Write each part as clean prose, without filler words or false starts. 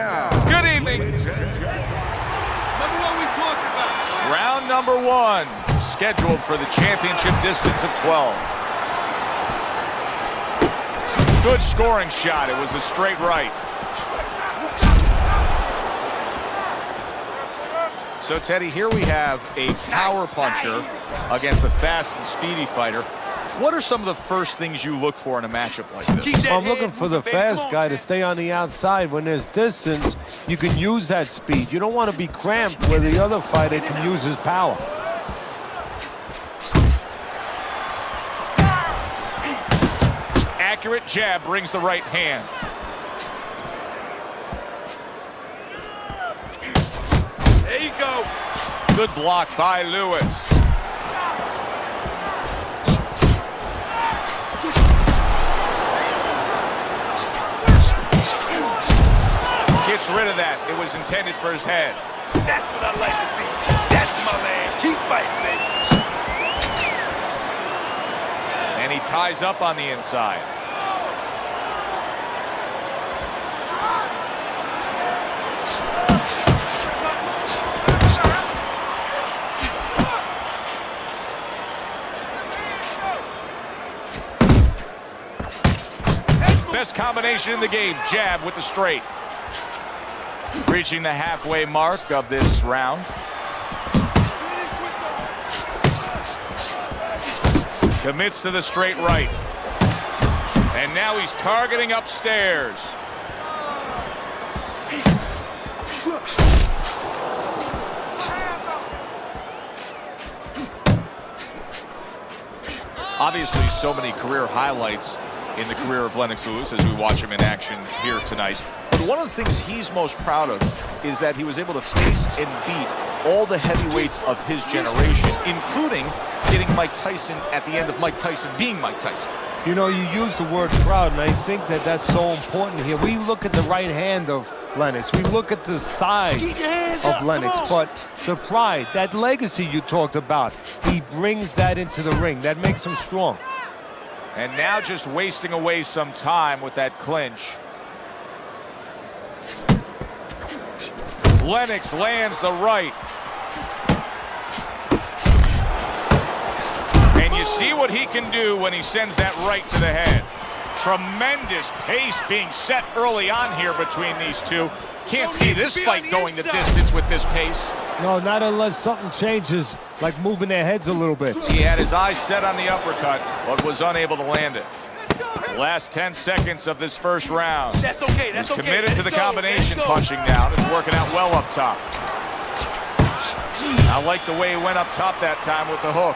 Good evening. Remember what we talked about. Round number 1, scheduled for the championship distance of 12. Good scoring shot. It was a straight right. So, Teddy, here we have a power puncher against a fast and speedy fighter. What are some of the first things you look for in a matchup like this? I'm looking for the fast guy to stay on the outside. When there's distance, you can use that speed. You don't want to be cramped where the other fighter can use his power. Accurate jab brings the right hand. There you go. Good block by Lewis. Gets rid of that. It was intended for his head. That's what I like to see. That's my man. Keep fighting, baby. And he ties up on the inside. Best combination in the game. Jab with the straight. Reaching the halfway mark of this round. Commits to the straight right. And now he's targeting upstairs. Obviously, so many career highlights in the career of Lennox Lewis as we watch him in action here tonight. But one of the things he's most proud of is that he was able to face and beat all the heavyweights of his generation, including getting Mike Tyson at the end of Mike Tyson being Mike Tyson. You know, you use the word proud, and I think that that's so important here. We look at the right hand of Lennox. We look at the size of Lennox, but the pride, that legacy you talked about, he brings that into the ring. That makes him strong. And now just wasting away some time with that clinch. Lennox lands the right. And you see what he can do when he sends that right to the head. Tremendous pace being set early on here between these two. Can't see this fight going the distance with this pace. No, not unless something changes, like moving their heads a little bit. He had his eyes set on the uppercut, but was unable to land it. Last 10 seconds of this first round. That's okay. That's okay. Committed to the combination punching down. It's working out well up top. I like the way he went up top that time with the hook.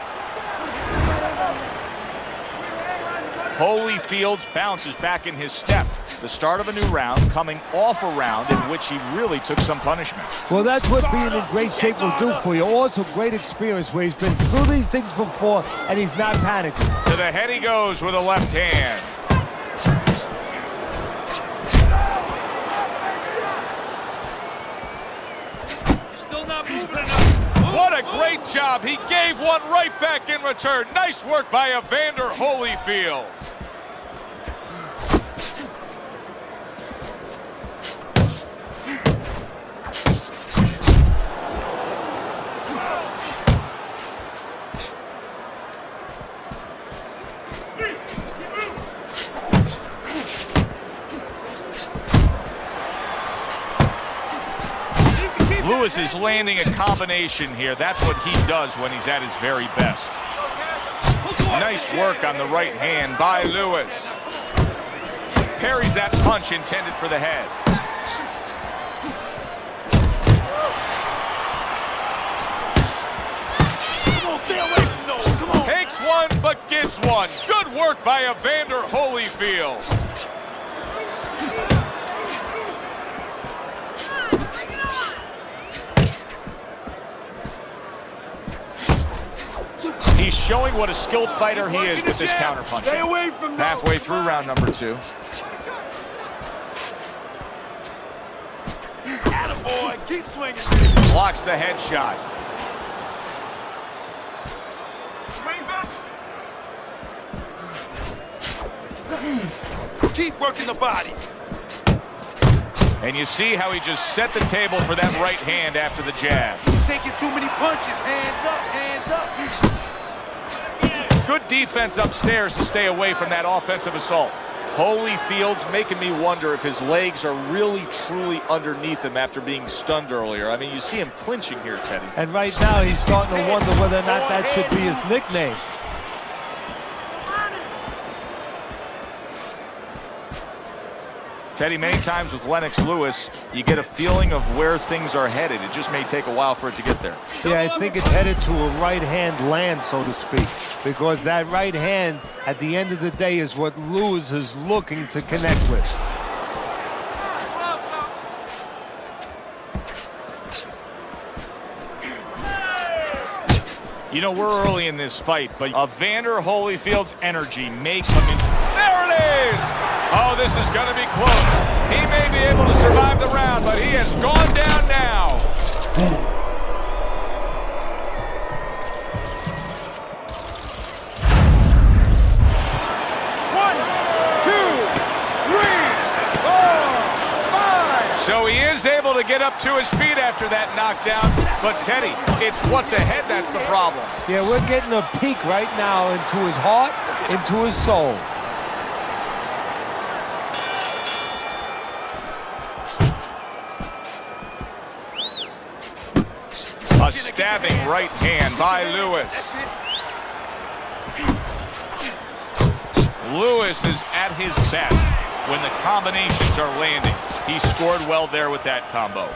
Holyfield bounces back in his step. The start of a new round, coming off a round in which he really took some punishment. Well, that's what being in great shape will do for you. Also, great experience where he's been through these things before, and he's not panicking. To the head he goes with a left hand. Still not moving enough. What a great job. He gave one right back in return. Nice work by Evander Holyfield. Lewis is landing a combination here. That's what he does when he's at his very best. Nice work on the right hand by Lewis. Parries that punch intended for the head. Come on, stay away from those. Come on. Takes one, but gives one. Good work by Evander Holyfield. He's showing what a skilled fighter he is with this counterpunch. Stay away from those. Halfway through round number 2. Attaboy, keep swinging. Blocks the headshot. Keep working the body. And you see how he just set the table for that right hand after the jab. He's taking too many punches. Hands up, hands up. Good defense upstairs to stay away from that offensive assault. Holyfield's making me wonder if his legs are really, truly underneath him after being stunned earlier. I mean, you see him clinching here, Teddy. And right now, he's starting to wonder whether or not that should be his nickname. Teddy, many times with Lennox Lewis, you get a feeling of where things are headed. It just may take a while for it to get there. Yeah, I think it's headed to a right-hand land, so to speak, because that right hand, at the end of the day, is what Lewis is looking to connect with. You know, we're early in this fight, but Evander Holyfield's energy may come into... There it is! Oh, this is going to be close. He may be able to survive the round, but he has gone down now. One, two, three, four, five. So he is able to get up to his feet after that knockdown. But, Teddy, it's what's ahead that's the problem. Yeah, we're getting a peek right now into his heart, into his soul. A stabbing right hand by Lewis. Lewis is at his best when the combinations are landing. He scored well there with that combo.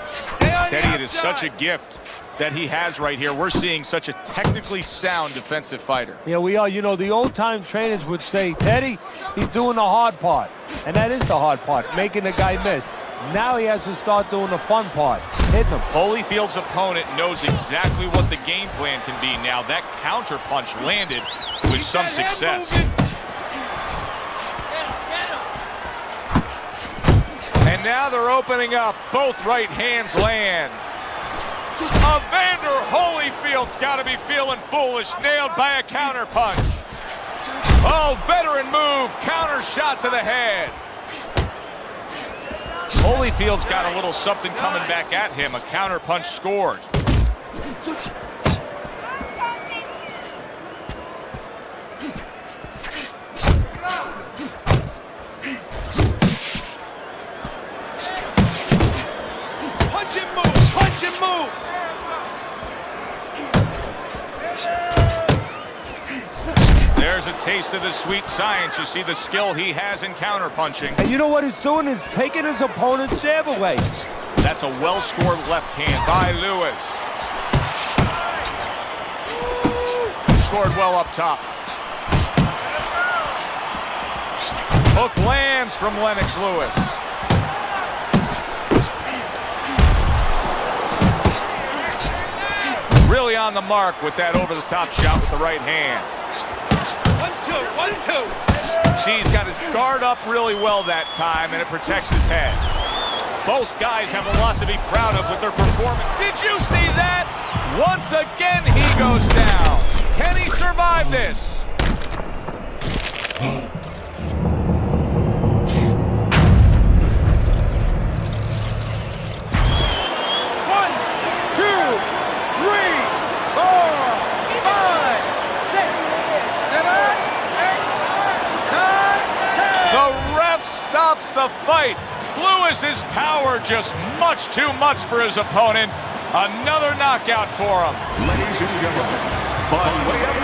Teddy, it is such a gift that he has right here. We're seeing such a technically sound defensive fighter. Yeah, we are. You know, the old-time trainers would say, Teddy, he's doing the hard part. And that is the hard part, making the guy miss. Now he has to start doing the fun part, hitting him. Holyfield's opponent knows exactly what the game plan can be now. That counter punch landed with some success. And now they're opening up. Both right hands land. Evander Holyfield's got to be feeling foolish, nailed by a counter punch. Oh, veteran move, counter shot to the head. Holyfield's got a little something coming back at him. A counter punch scored. Punch and move, punch and move. There's a taste of the sweet science. You see the skill he has in counter punching. And you know what he's doing is taking his opponent's jab away. That's a well-scored left hand by Lewis. Scored well up top. Hook lands from Lennox Lewis. Really on the mark with that over-the-top shot with the right hand. 1, 2, 1, 2. See, he's got his guard up really well that time, and it protects his head. Both guys have a lot to be proud of with their performance. Did you see that? Once again, he goes down. Can he survive this? 1, 2, 3, 4, 5, 6, 7, 8, 9, 10. The ref stops the fight. Lewis's power just much too much for his opponent. Another knockout for him. Ladies and gentlemen, by way of